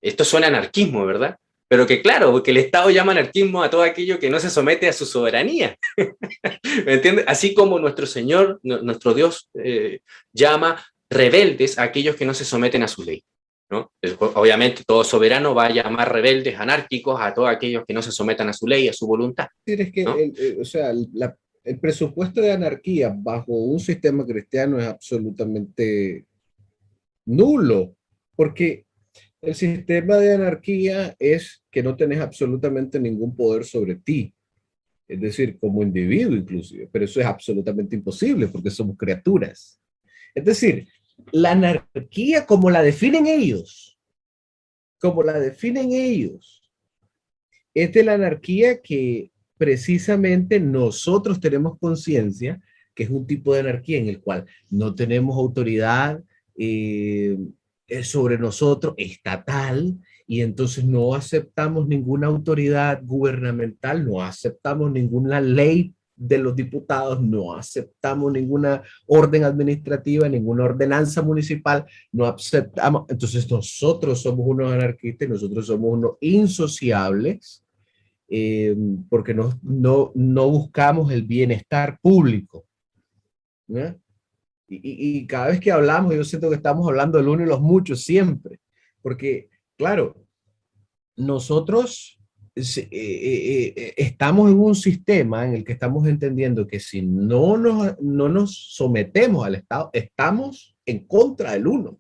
Esto suena a anarquismo, ¿verdad? Pero que claro, porque el Estado llama anarquismo a todo aquello que no se somete a su soberanía. ¿Me entiendes? Así como nuestro Señor, nuestro Dios, llama rebeldes a aquellos que no se someten a su ley, ¿no? Obviamente todo soberano va a llamar rebeldes, anárquicos, a todos aquellos que no se sometan a su ley, a su voluntad, Es que, ¿no? o sea, el presupuesto de anarquía bajo un sistema cristiano es absolutamente nulo, porque el sistema de anarquía es que no tenés absolutamente ningún poder sobre ti, es decir, como individuo inclusive, pero eso es absolutamente imposible porque somos criaturas. Es decir, la anarquía como la definen ellos, es de la anarquía que precisamente nosotros tenemos conciencia que es un tipo de anarquía en el cual no tenemos autoridad eh, sobre nosotros estatal y entonces no aceptamos ninguna autoridad gubernamental, no aceptamos ninguna ley de los diputados, no aceptamos ninguna orden administrativa, ninguna ordenanza municipal, no aceptamos. Entonces nosotros somos unos anarquistas y nosotros somos unos insociables eh, porque no buscamos el bienestar público, ¿no? Y cada vez que hablamos, yo siento que estamos hablando del uno y los muchos siempre, porque, claro, nosotros estamos en un sistema en el que estamos entendiendo que si no nos sometemos al Estado, estamos en contra del uno.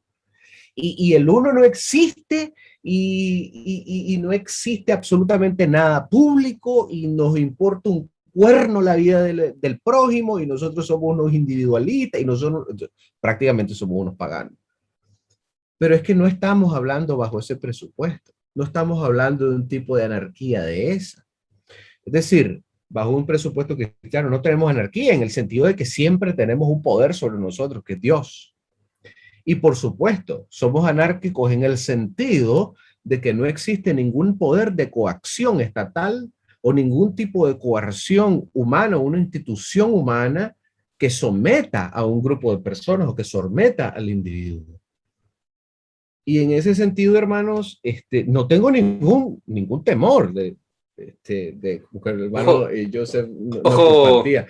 Y el uno no existe y no existe absolutamente nada público y nos importa un cuerno la vida del prójimo y nosotros somos unos individualistas y nosotros prácticamente somos unos paganos. Pero es que no estamos hablando bajo ese presupuesto, no estamos hablando de un tipo de anarquía de esa. Es decir, bajo un presupuesto cristiano no tenemos anarquía en el sentido de que siempre tenemos un poder sobre nosotros, que es Dios. Y por supuesto, somos anárquicos en el sentido de que no existe ningún poder de coacción estatal o ningún tipo de coerción humana o una institución humana que someta a un grupo de personas o que someta al individuo. Y en ese sentido, hermanos, no tengo ningún temor de porque el hermano Ojo, Joseph no ojo, compartía.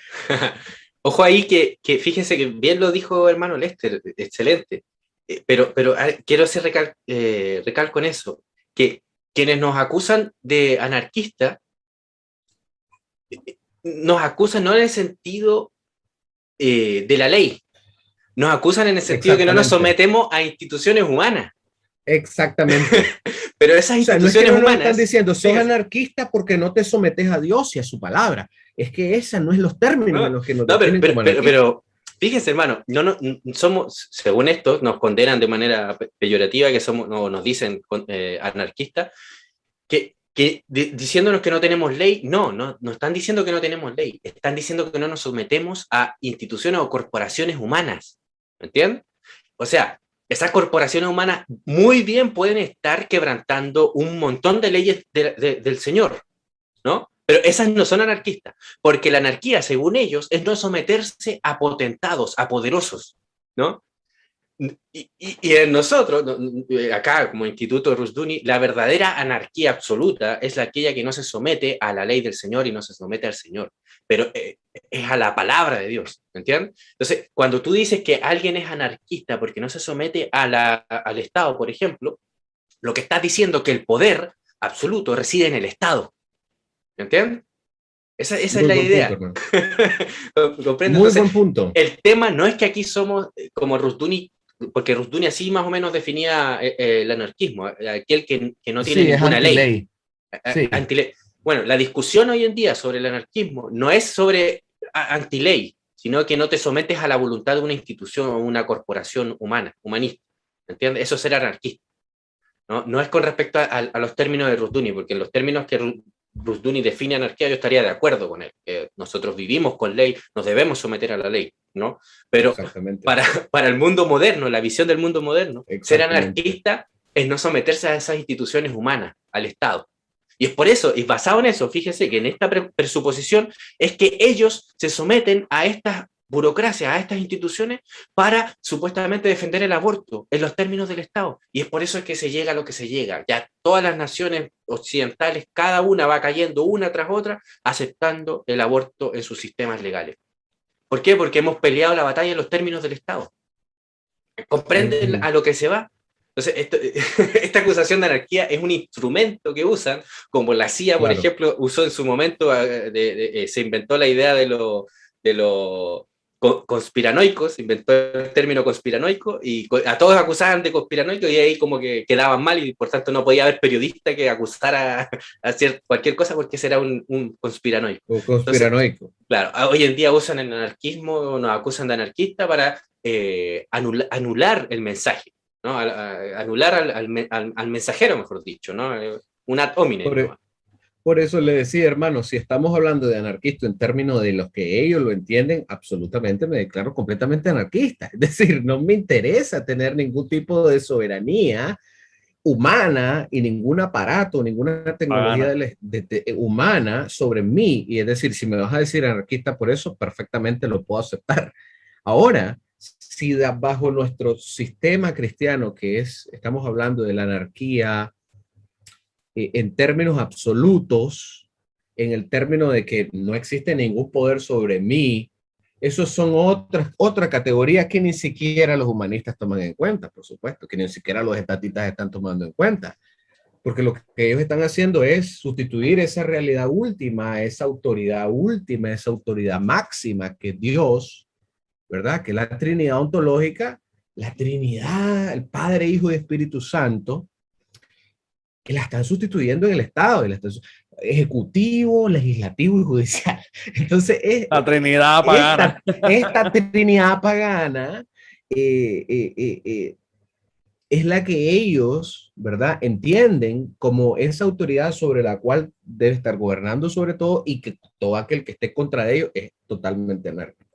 ojo ahí que fíjense que bien lo dijo hermano Lester, excelente. Pero quiero hacer recalco en eso, que quienes nos acusan de anarquista, nos acusan no en el sentido de la ley, nos acusan en el sentido de que no nos Exactamente, sometemos a instituciones humanas. exactamente. Pero esas O sea, no es que instituciones no nos están humanas, diciendo, sos fíjense, anarquista porque no te sometes a Dios y a su palabra. Es que esos no es los términos en no, los que nos no, definen como anarquistas. fíjense, hermano, no, somos, según esto, nos condenan de manera peyorativa que somos, no, nos dicen anarquistas, diciéndonos que no tenemos ley. No están diciendo que no tenemos ley, están diciendo que no nos sometemos a instituciones o corporaciones humanas, ¿me entiendes? O sea, esas corporaciones humanas muy bien pueden estar quebrantando un montón de leyes del Señor, ¿no? Pero esas no son anarquistas, porque la anarquía, según ellos, es no someterse a potentados, a poderosos, ¿no? Y en nosotros, acá como Instituto Rusduni, la verdadera anarquía absoluta es aquella que no se somete a la ley del Señor y no se somete al Señor, pero es a la palabra de Dios, ¿entiendes? Entonces, cuando tú dices que alguien es anarquista porque no se somete al Estado, por ejemplo, lo que estás diciendo es que el poder absoluto reside en el Estado, ¿entiendes? Esa es Muy la buen punto, idea. hermano. ¿Comprende? Muy Entonces, buen punto. el tema no es que aquí somos como Rusduni, porque Rusduni así más o menos definía el anarquismo, aquel que no tiene Sí, es ninguna ley. anti-ley. Sí, Antiley. Bueno, la discusión hoy en día sobre el anarquismo no es sobre antiley, sino que no te sometes a la voluntad de una institución o una corporación humana, humanista. ¿Entiendes? Eso es ser anarquista. No es con respecto a los términos de Rusduni, porque en los términos que Rusduni define anarquía yo estaría de acuerdo con él. Nosotros vivimos con ley, nos debemos someter a la ley, ¿no? Pero exactamente. para el mundo moderno, la visión del mundo moderno, ser Exactamente. anarquista es no someterse a esas instituciones humanas, al Estado. Y es por eso, y basado en eso, fíjese que en esta presuposición es que ellos se someten a estas burocracia, a estas instituciones para supuestamente defender el aborto en los términos del Estado. Y es por eso que se llega a lo que se llega. Ya todas las naciones occidentales, cada una va cayendo una tras otra, aceptando el aborto en sus sistemas legales. ¿Por qué? Porque hemos peleado la batalla en los términos del Estado. ¿Comprenden a lo que se va? Entonces, esta acusación de anarquía es un instrumento que usan, como la CIA, por ejemplo, usó en su momento, se inventó la idea de lo conspiranoicos, se inventó el término conspiranoico, y a todos acusaban de conspiranoico, y ahí como que quedaban mal, y por tanto no podía haber periodista que acusara a hacer cualquier cosa porque ese era un conspiranoico. Un conspiranoico. Entonces, claro, hoy en día usan el anarquismo, nos acusan de anarquista para anular el mensaje, ¿no? Anular al mensajero, mejor dicho, ¿no? Un ad hominem. Por eso le decía, hermano, si estamos hablando de anarquista en términos de los que ellos lo entienden, absolutamente me declaro completamente anarquista. Es decir, no me interesa tener ningún tipo de soberanía humana y ningún aparato, ninguna tecnología humana sobre mí. Y es decir, si me vas a decir anarquista por eso, perfectamente lo puedo aceptar. Ahora, si bajo nuestro sistema cristiano, que es, estamos hablando de la anarquía, en términos absolutos, en el término de que no existe ningún poder sobre mí, esos son otra categoría que ni siquiera los humanistas toman en cuenta, por supuesto, que ni siquiera los estatistas están tomando en cuenta, porque lo que ellos están haciendo es sustituir esa realidad última, esa autoridad máxima que Dios, ¿verdad? Que la Trinidad ontológica, la Trinidad, el Padre, Hijo y Espíritu Santo, que la están sustituyendo en el Estado, ejecutivo, legislativo y judicial. Entonces, la Trinidad pagana. Esta Trinidad pagana es la que ellos, ¿verdad?, entienden como esa autoridad sobre la cual debe estar gobernando sobre todo, y que todo aquel que esté contra ellos es totalmente anárquico.